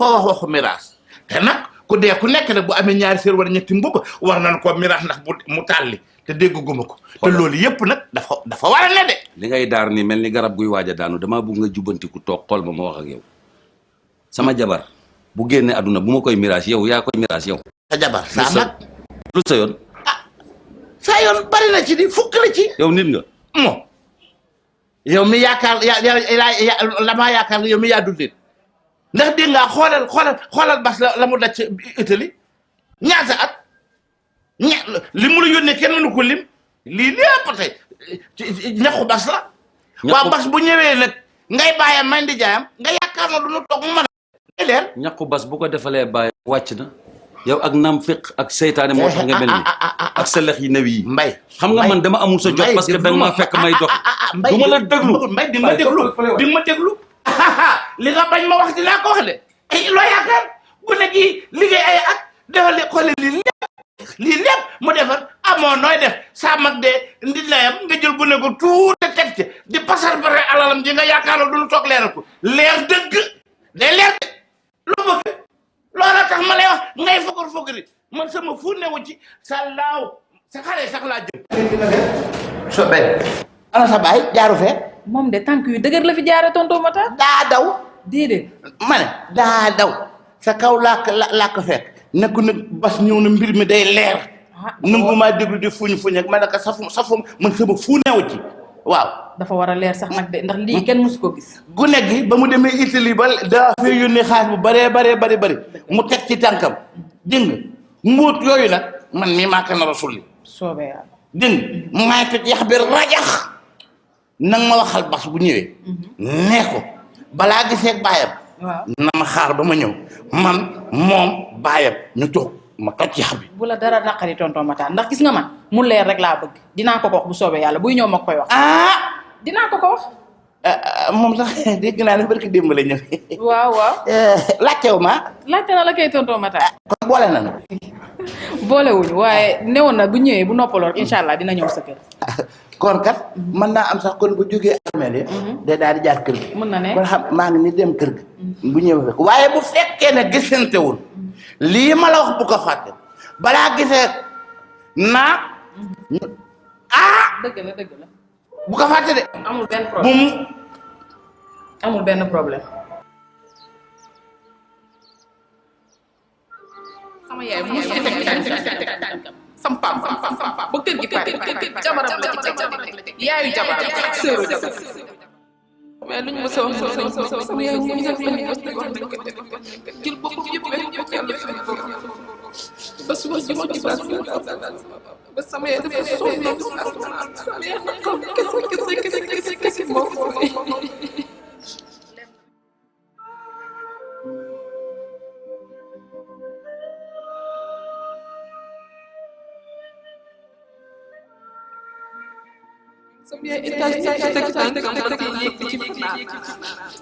foo wax waxu miraas te nag ku dee ku nekk nag bu amee ñaari sër wala ñetti mbubb war nañ ko miraas ndax bu mu tàlli te dégguma ko te loolu yëpp nag dafa war a ne de li ngay daar ni mel ni garab guy waaj a daanu damaa bëgg nga jubbantiku toog xool ma wax ak yow sama jabar bu génne àdduna bu ma koy miraas yow yaa koy miraas yow sa jabar saa nag lu sa yoon saa yoon bari na ci di fukk la ci yow nit nga moom yow mi yaakaar la maa yaakaar yow mi yaa dul nit ndax dégg nga xoolal bas la mu daj ci Italie ñaata at li mu la yónnee kenn mënu ko lim lii lépp tey ñaxu bas la waa bas bu ñëwee nag ngay bàyyam may ndi jaayam nga yaakaar na du ñu toog mu mën a leer ñaqu bas bu ko defalee bàyyi wàcc na yow ak naam fiq ak seytaane moo tax nga mel ni ak sa lex yi new yi mbay xam nga man dama amul sa jot parce que danga maa fekk may dox du ma la déglu mbay di ma déglu li nga bañ ma wax dinaa ko wax de loo yaakaar gune gi liggéey ay at defal xoole lii lépp mu defar amoo nooy def saa mag de ndi layam nga jël gune ko tuuti teg ci di pasar bare alalam ji nga yaakaar la duñu toog leeral ko leer dëgg day leer de lu bëgg loola tax ma lay wax ngay fokkari man sama fu newu ci sa laaw sa xale sax laa jëm so bay ana sa baay jaaru fee moom de tànk yu dëgër la fi jaare tonton Matar daa daw déedéet ma ne daa daw sa kaw laa ko fekk nekku nag bas ñëw na mbir mi day leer nangu maa déglu di fuñ ak ma ne ko safu man sama fu newu ci waaw dafa war a leer sax nag de ndax lii kenn mësu ko gis gune gi ba mu demee Italie ba daa fee yónnee xaalis bu bari mu teg ci tànkam dégg nga mbóot yooyu nag man mii maa ko nar a sulli soobee yàlla dégg nga maay toj yax bi rajax nang ma waxal bas bu ñëwee nee ko balaa gisee baayam na ma xaar ba ma ñëw man moom baayam ñu toog ma toj yax bi bu la dara naqari tonton Matar ndax gis nga man mu leer rek laa bëgg dinaa ko wax bu soobee yàlla buy ñëw ma koy wax dinaa ko wax moom sax dégg naa ne barki démb la ñëw waaw laajtew ma laajte na la kay tonton Matar kon boole nañu boolewuñu waaye newoon na bu ñëwee bu noppaloon incha allah dina ñëw sa kër kon kat mën naa am sax kon bu jógee armeel yi day daal di jaar kër gi mën na ne kon xam maa ngi ni dem kër gi bu ñëwee fekk waaye bu fekkee ne gisantewul lii ma la wax bu ko fàtte balaa gisee naa dëgg la bu ko fàtte de amul benn problème amul benn problème sama yaay mu sam pam ba kër gi pare jabaram la ci teg yaayu jabaram ak sëru jabaram mais luñ ma sa wax sama yaay mu def lañu wax jël boppam yëpp ko yàlla fi ba suba ji ma gis ba sama yaay dafa sonn sama yaay naqal kese moo ko sama yaay étage teg tànk yéeg ci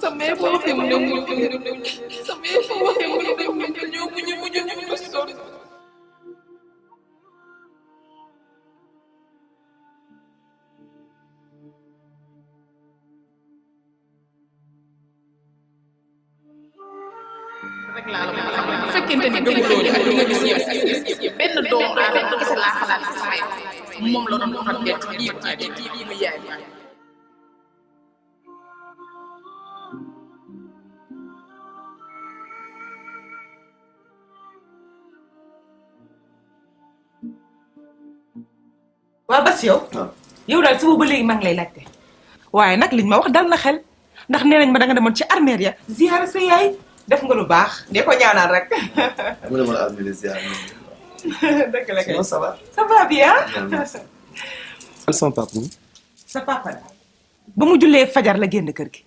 sama yaay boo waxee mu ne mu sama yaay boo waxee mu ne mu ñëw sonn rek laa la mën a xam bu fekkente ni gëmuloo ñu li nga gis yëpp benn doomu aadama kese laa xalaat ci sama yaay moom la doon waxal bett lii mu yaay waa bas yow daal suba ba léegi maa ngi lay laajte waaye nag liñ ma wax dal na xel ndax nee nañ ma danga demoon ci armeer ya ziyaara sa yaay def nga lu baax de ko ñaanal rek mu demoon armeer ziyaara dëgg la kay ça va ça va bien sama papa sa papa daal ba mu jullee fajar la génn kër gi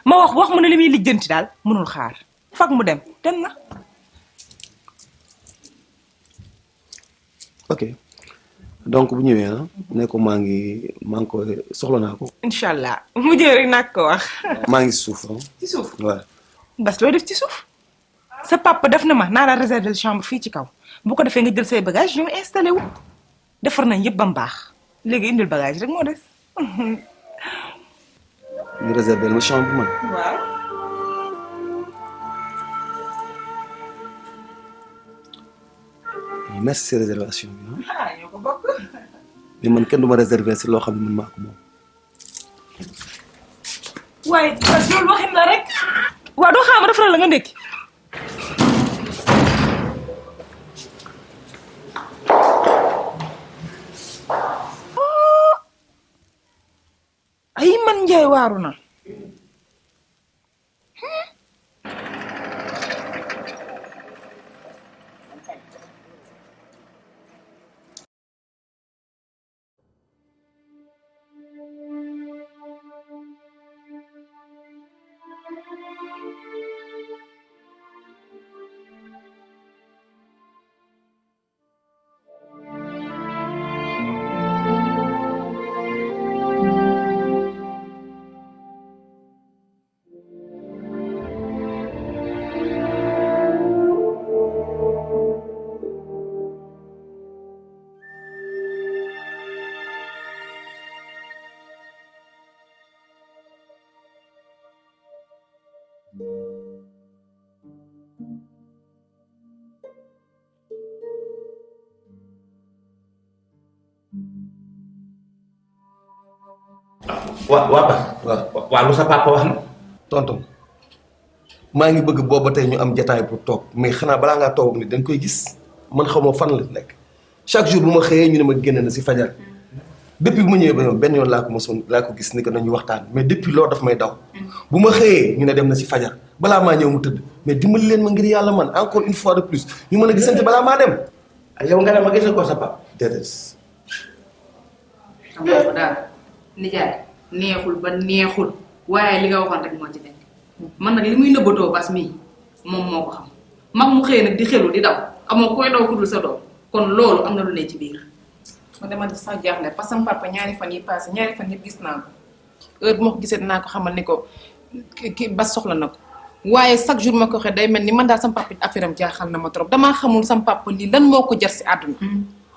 ma wax mu ne li muy lijjanti daal mënul xaar fag mu dem na ok donc bu ñëwee ne ko maa ngi ko soxla naa ko incha allah mu ñëw rek naa ko wax maa ngi ci suuf ci suuf waaw bas looy def ci suuf sa papa def na ma naa la réserver chambre fii ci kaw bu ko defee nga jël say bagage ñu installé wu defar nañ yëpp ba mu baax léegi indil bagage rek moo des ñu réserver ma chambre man waaw merci si réservation bi ah ñoo ko bokk. mais man kenn du ma réserver si loo xam ne man maa ko moom. waaye parce que loolu waxin la rek. waaw doo xaama defaral la nga ndékki. ay man njaay waaru na. waa lu sa papa wax na. tonton maa ngi bëgg booba tey ñu am jataay pour toog mais xanaa balaa ngaa toog ni dañ koy gis man xaw ma fan la nekk chaque jour bu ma xëyee ñu ne ma génn na si fajar depuis bu ma ñëwee ba yoon benn yoon laa ko gis ni que nañu waxtaan mais depuis loolu daf may daw bu ma xëyee ñu ne dem na si fajar balaa maa ñëw mu tëdd mais dimbali leen ma ngir yàlla man encore une fois de plus ñu mën a gisante balaa maa dem. yow nga ne ma gisal ko sa papa. déedéet. xam nga ko daal nijaay neexul ba neexul waaye li nga waxoon rek moo ci nekk man nag li muy nëbbatoo bas mii moom moo ko xam mag mu xëy nag di xelu di daw amoo koy daw ku dul sa doom kon loolu am na lu ne ci biir. man dama sax jaaxle parce que sama papa ñaari fan yi passé ñaari fan yëpp gis naa ko heure bu ma ko gisee dinaa ko xamal ni ko kii bas soxla na ko waaye chaque jour ma ko waxee day mel ni man daal sama papa affaire am jaaxal na ma trop damaa xamul sama papa lii lan moo ko jar si àdduna.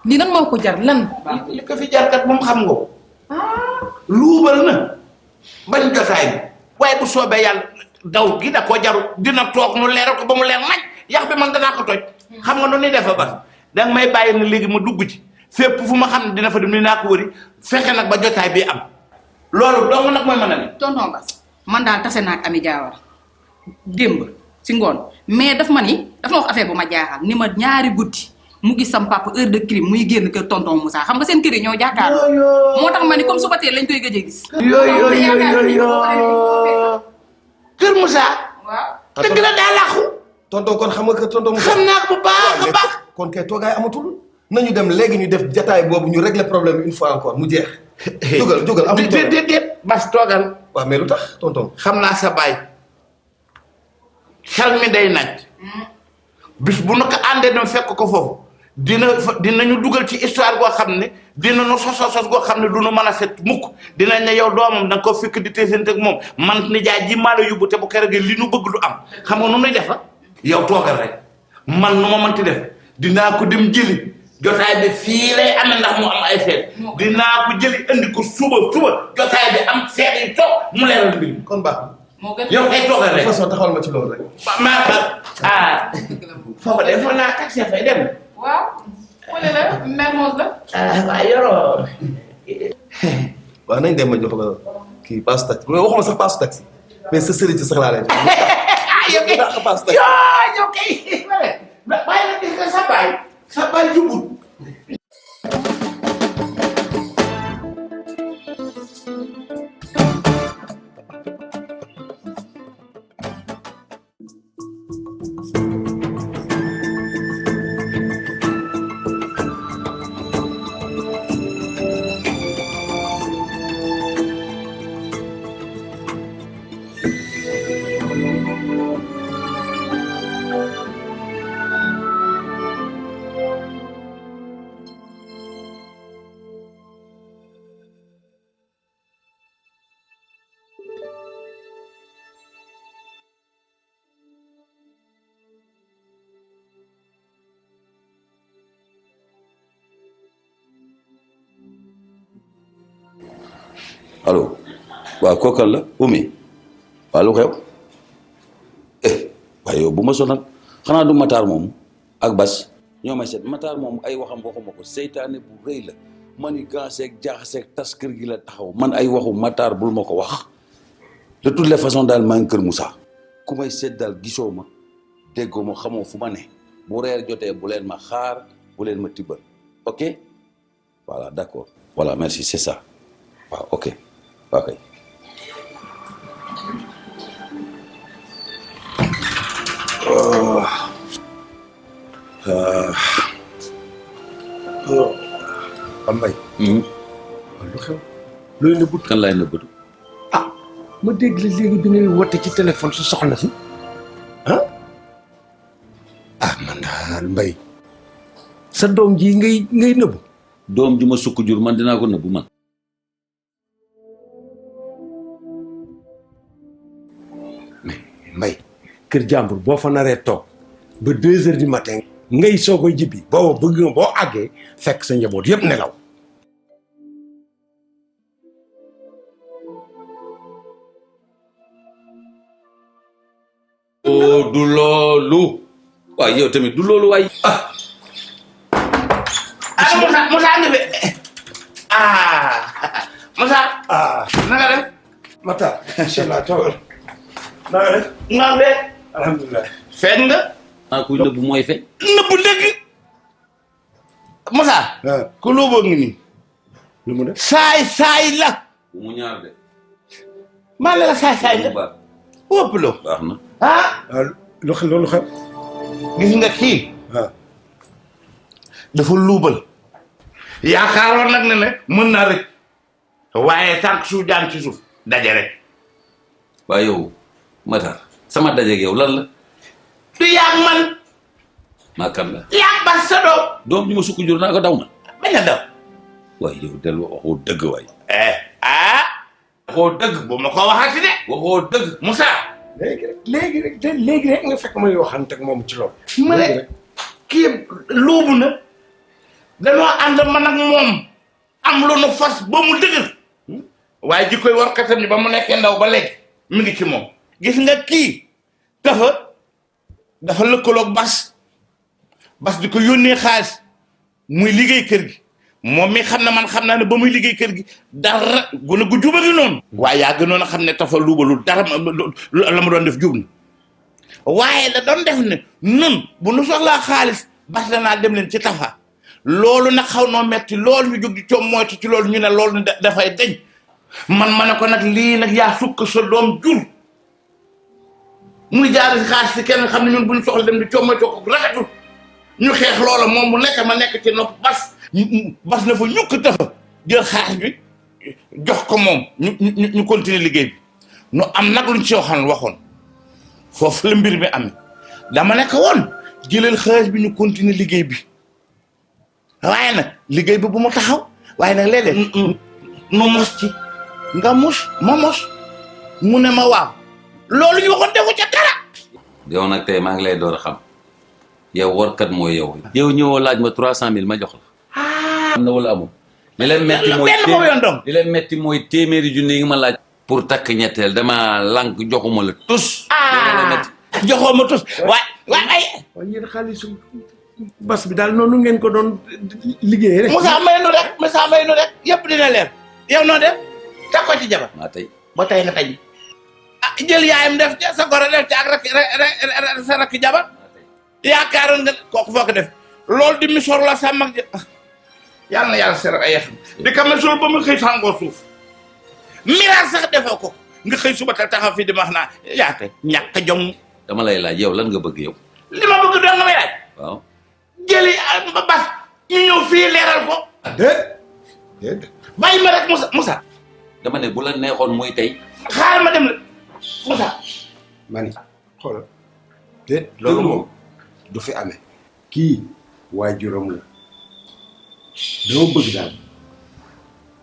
lii lan moo ko jar lan. li ko fi jarkat moom xam nga ko. luubal na bañ jotaay bi waaye bu soobee yàlla daw gi da koo jarul dina toog nu leeral ko ba mu leer nañ yax bi man danaa ko toj. xam nga nu ni defa ba danga may bàyyi na léegi ma dugg ci fépp fu ma xam ne dina fa dem ni naa ko wëri fexe nag ba jotaay bi am loolu dong nag mooy mën a ne. tonton Bas man daal tase naa ak Ami Diawara démb si ngoon mais daf ma wax affaire bu ma jaaxal ni ma ñaari guddi mu gis sam papa heure de crime muy génn kër tonton Moussa xam nga seen kër yi ñoo jàkkaarloo. moo tax ma ni comme suba teel lañ koy gëj a gis. kër Moussa. waaw dëgg la daa làqu. tonton kon xam nga kër tonton Moussa. xam naa ko bu baax a baax. kon kay toogaay amatul nañu dem léegi ñu def jataay boobu ñu régler problème une fois encore mu jeex. jógal amul déet bas toogal. waaw mais lu tax tonton. xam naa sa baay xel mi day naaj bis bu nu ko àndee dem fekk ko foofu dinañu dugal ci histoire goo xam ne dinañu sos goo xam ne du nu mën a set mukk dinañ ne yow doomam da nga ko fekk di teesante ak moom man nijaay ji maa la yóbbu te bu keroog li nu bëgg du am xam nga nu nuy defa yow toogal rek man nu ma mënti def dinaa ko dem jëli jotaay bi fii lay amee ndax mu am ay seet dinaa ko jëli andi ko suba jotaay bi am seet yi toog mu leeral mbir mi kon baax moo gën yow kay toogal rek de façon taxawal ma ci loolu rek. foofa de foog naa taxi fay dem. waaw wala la Mermoz la. waaw yoroo. waaw nañ dem ma jox la kii passe taxi mais waxuma sax passe taxi mais sa sëriñ si sax laa lay jox. yow kay passe taxi. yow kay bàyyi na gis nga sa baay jubut. allo waaw kookal la Oumy waaw lu xew waaye yow bu ma sonal xanaa du Matar moom ak Bas ñoo may seet Matar moom ay waxam waxuma ko seytaane bu rëy la mani ganseeg jaaxaseeg tas kër gi la taxaw man ay waxu Matar bul ma ko wax de toutes les façons daal maa ngi kër Moussa ku may seet daal gisoo ma déggoo ma xamoo fu ma ne bu reer jotee bu leen ma xaar bu leen ma tibbal ok voilà d'accord voilà merci c'est ça waaw ok ok Ambay lu xew looy nëbbut kan laay nëbbatu ma dégg la léegi bi ngay woote ci téléphone su soxna si man daal Mbay sa doom ji ngay nëbbu doom ju ma sukk jur man dinaa ko nëbbu man mais Mbay kër jàmbur boo fa naree toog ba 2 heures du matin ngay soog a jibbi booba bëgg nga boo àggee fekk sa njaboot yépp nelaw du loolu waaye yow tamit du loolu waay ana Moussa ngi fi Moussa na nga def Matar inchallah tawal na nga def nga def alhamdulilah feeñ nga kuy nëbbu mooy feeñ nëbbu dëgg Moussa ku lóoboo ngi nii lu mu def saay la bu mu ñaar de maa ne la saay nga baax wópp loo baax na lu xew loolu xew gis nga kii dafa luubal yaakaaroon nag ne mën naa rëcc waaye tànk suuf jaan ci suuf daje rek waaye yow Matar sama dajeeg yow lan la du yaag man maa kan la yaag bas sa doom doom ji ma sukk jur naa ko daw ma bañ a daw waaye yow del waxoo dëgg waay waxoo dëgg bu ma ko waxati de waxoo dëgg Moussa léegi rek nga fekk may waxante ak moom ci loolu ma ne kii luubu na dañoo ànd man ak moom am lu nu fas ba mu dëgër waaye ji koy war katam ni ba mu nekkee ndaw ba léegi mi ngi ci moom gis nga kii dafa lëkkaloog bas di ko yónnee xaalis muy liggéey kër gi moom mi xam na man xam naa ne ba muy liggéey kër gi dara gune gu juba gi noonu waaye yaa gënoon a xam ne tafa luubalul dara la mu doon def jub na waaye da doon def ne nun bu nu soxlaa xaalis bas danaa dem leen ci tafa loolu nag xaw noo metti loolu ñu jóg di coom moytu ci loolu ñu ne loolu dafay deñ man ma ne ko nag lii nag yaa sukk sa doom jur muy jaar si xaalis si kenn xam ne ñun bu ñu soxla dem di coom moytu ko rafetul ñu xeex loola moom mu nekk ma nekk ci nopp bas na fa ñukk tafa jël xaalis bi jox ko moom ñu continuer liggéey bi nu am nag luñ ci waxoon foofu la mbir mi amee dama nekk woon jëlal xaalis bi ñu continuer liggéey bi waaye nag liggéey bi bu mu taxaw waaye nag léeg-léeg nu mos ci nga mos ma mos mu ne ma waaw loolu ñu waxoon defu ca dara yow nag tey maa ngi lay door a xam yow warkat mooy yow ñëwoo laaj ma 300 000 ma jox la am na wala amul li leen metti mooy téeméeri junni yi nga ma laaj pour takk ñetteel dama lànk joxuma la tus joxoo ma tus waaye yéen xaalisu bas bi daal noonu ngeen ko doon liggéey rek Moussa may nu rek yëpp dina leer yow noo def teg ko ci jabar maa tey ba tey nga tey jël yaayam def ca sa goro def ca ak sa rakk jabar yaakaaroon nga kooku foo ko def loolu di misor la sa mag yàlla na yàlla seral ay yaxam di ka misor ba mu xëy sangoo suuf miraas sax defoo ko nga xëy suba te taxaw fii di ma wax naa yaate ñàkk jom dama lay laaj yow lan nga bëgg yow li ma bëgg doon nga may laaj waaw jëli ba bas ñu ñëw fii leeral ko déet bàyyi ma rek Moussa dama ne bu la neexoon muy tey xaaral ma dem la Moussa mani xoolal déet loolu moom du fi amee kii waajuram la dama bëgg daal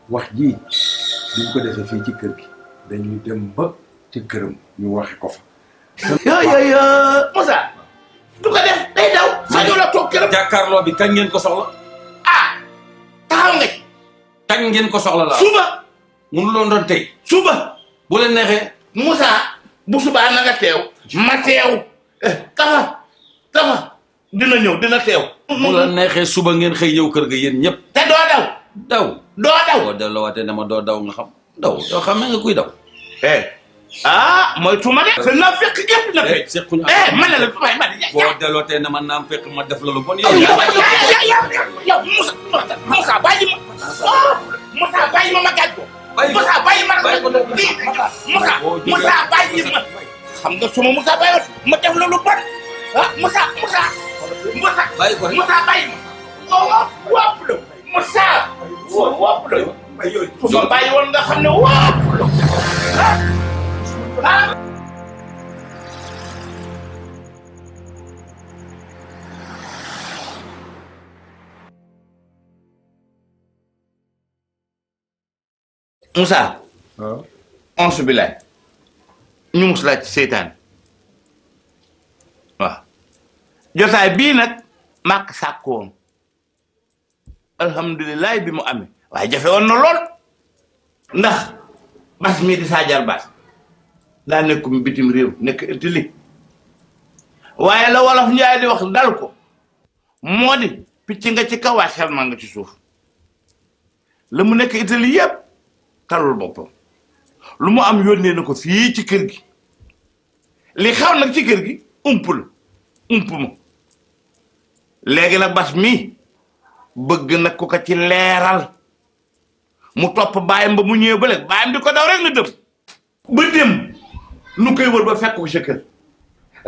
wax ji duñ ko defee fii ci kër gi dañuy dem ba ci këram ñu waxe ko fa yo Moussa du ko def day daw sañu la toog këram jàkkaarloo bi kañ ngeen ko soxla taxaw nga ci kañ ngeen ko soxla la suba munu loon doon tey suba bu leen neexee Moussa bu subaa na nga teew ma teew tafa dina ñëw dina teew. mu la neexee suba ngeen xëy ñëw kër ga yéen ñëpp. te doo daw. daw doo daw. boo delloowaatee ne ma doo daw nga xam. daw yoo xam nga kuy daw. mooy tuuma de. te naa fekk gépp na fi. sequñu man la tuuma boo dellootee ne ma naam fekk ma def loolu bon. yow Moussa bàyyi ma. Moussa bàyyi ma gaañ ko. Moussa bàyyi ma Moussa bàyyi ma. xam nga suma Moussa bàyyi ma def loolu bon. Moussa bàyyi ko rek Moussa bàyyi ma. wopp la Moussa. wopp la su ma bàyyi woon nga xam ne wopp la. Moussa. waaw. onsu bi laay ñu mus laa ci seytaan waaw jotaay bii nag màkk sàkk woon alhamdulilah bi mu amee waaye jafe woon na lool ndax bas mii di saajar baas daa nekkum bitim réew nekk Italie waaye la wolof njaay di wax dal ko moo di picc nga ci kaw waaye xel maa nga ci suuf la mu nekk Italie yëpp talul boppam lu mu am yónnee na ko fii ci kër gi li xaw nag ci kër gi ump ma léegi nag bas mi bëgg nag ko ci leeral mu topp baayam ba mu ñëwee ba léegi baayam di ko daw rek la dëm ba dem nu koy wër ba fekk ko sa kër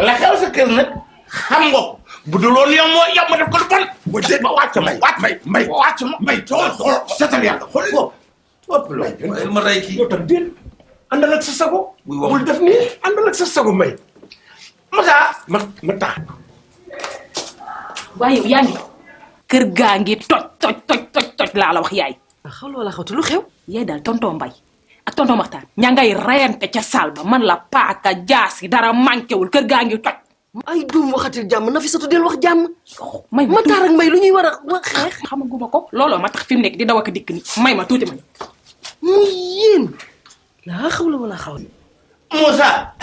la xew sa kër nag xam nga ko bu dul woon yow ma def ko lu bon bu dee ba wàcc ma xool setal yàlla xool ko topp la ma rey kii yow tam déet àndal ak sa sago. buy wax bul def nii àndal ak sa sago Mbaye. Moussa ma taa. waaye yow yaa ngi kër gaa ngi toj laa la wax yaay. xaw loola xawtu lu xew. yaay daal tonton Mbaye ak tonton Maxtaan ña ngay reyante ca saal ba man la paaka jaasi dara manqué wul kër gaa ngi toj. ay doom waxatil jàmm Nafisatu del wax jàmm. may ma Matar ak Mbaye lu ñuy war a wax xeex. xamaguma ko looloo ma tax fi mu nekk di daw ak dikk ni may ma tuuti ma. muy yéen. laa xaw la wala xaw. Moussa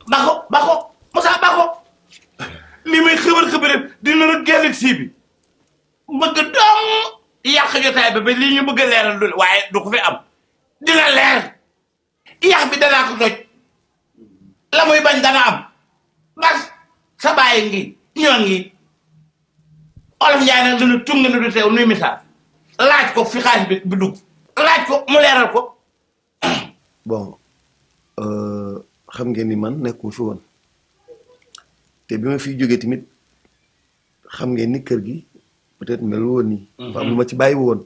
bako Moussa bako li may xëbër dina la galaxie bi bëgg dong yàq jotaay ba li ñu bëgg a leeral loolu waaye du ko fi am dina leer yàq bi danaa ko toj la muy bañ dana am bas sa bàyyi ngi ñoo ngi olof Njaay nag dina tung na du teew nuy misaal laaj ko fi xaalis bi dugg laaj ko mu leeral ko. bon xam ngeen ni man nekkuma fi woon te bi ma fiy jógee tamit xam ngeen ni kër gi peut-être mel woon nii. dafa am lu ma ci bàyyi woon.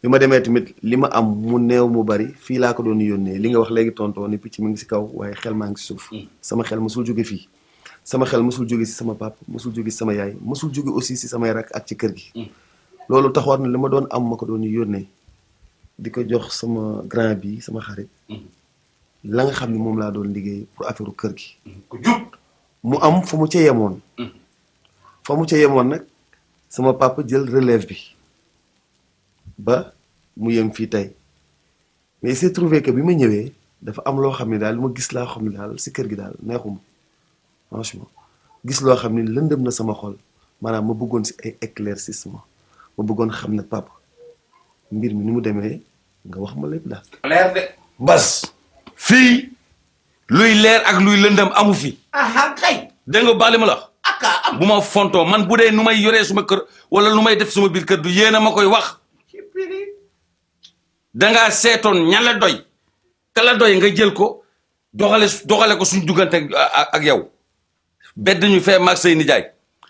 bi ma demee tamit li ma am mu néew mu bari fii laa ko doon yónnee li nga wax léegi tonton ni picc mi ngi si kaw waaye xel maa ngi si suuf. sama xel mosul jóge fii sama xel mosul jóge si sama papa mosul jóge si sama yaay mosul jóge aussi si samay rak ak ci kër gi. loolu taxoon na li ma doon am ma ko doon yónnee di ko jox sama grand bi sama xarit. la nga xam ne moom laa doon liggéey pour affaire kër gi. ku jub mu am fu mu ca yemoon. fa mu ca yemoon nag sama papa jël relève bi ba mu yem fii tey mais il s'est trouvé que bi ma ñëwee dafa am loo xam ne daal lu ma gis laa xam ne daal si kër gi daal neexuma franchement gis loo xam ne lëndëm na sama xol maanaam ma bëggoon si ay éclaircissement ma bëggoon xam ne papa mbir mi ni mu demee nga wax ma lépp daal. leer de. bas fii luy leer ak luy lëndëm amu fi. kay. dégg nga baali ma la wax. aka am bu ma fontoo man bu dee nu may yoree suma kër wala lu may def suma biir kër du yéen a ma koy wax. dangaa seetoon ña la doy te la doy nga jël ko doxale ko suñu duggante ak yow bedd ñu fee maag say nijaay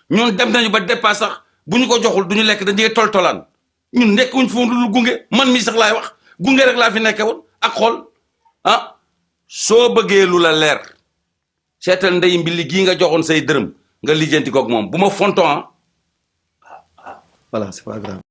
ñun dem nañu ba dépasse sax bu ñu ko joxul du ñu lekk dañuy toltolaan ñun nekk wuñ foofu lu gunge man mii sax laay wax gunge rek laa fi nekke woon ak xool soo bëggee lu la leer seetal ndey mbili gii nga joxoon say dërëm nga lijjanti koog moom bu ma fonton voilà c'est pas grave.